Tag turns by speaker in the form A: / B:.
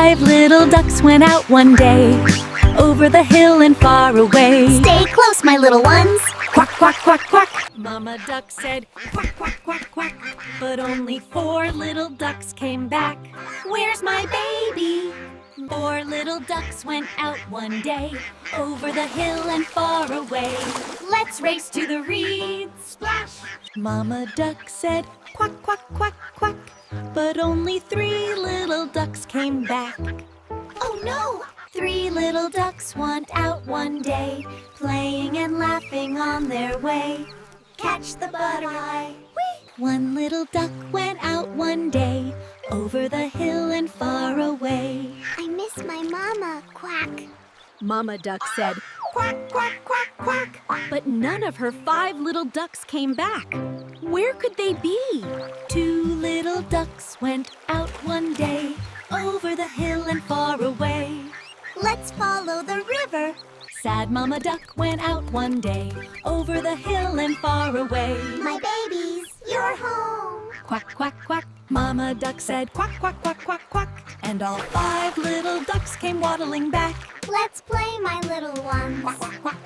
A: 5 little ducks went out one day, over the hill and far away.
B: Stay close, my little ones.
A: Quack, quack, quack, quack. Mama duck said quack, quack, quack, quack. But only 4 little ducks came back. Where's my baby? 4 little ducks went out one day, over the hill and far away. Let's race to the reeds. Splash! Mama duck said quack, quack, quack, quack. But only 3 little ducks came back. Oh no! 3 little ducks went out one day, playing and laughing on their way. Catch the butterfly. Whee! 1 little duck went out one day, over the hill and far away.
B: I miss my mama, Quack.
A: Mama duck said quack, quack, quack, quack. But none of her 5 little ducks came back. Where could they be? 2 little ducks went out one day, over the hill and far away.
B: Let's follow the river.
A: Sad Mama duck went out one day, over the hill and far away.
B: My babies, you're home.
A: Quack, quack, quack. Mama duck said quack, quack, quack, quack, quack. And all 5 little ducks came waddling back.
B: Let's play, my little ones.
A: Quack, quack, quack.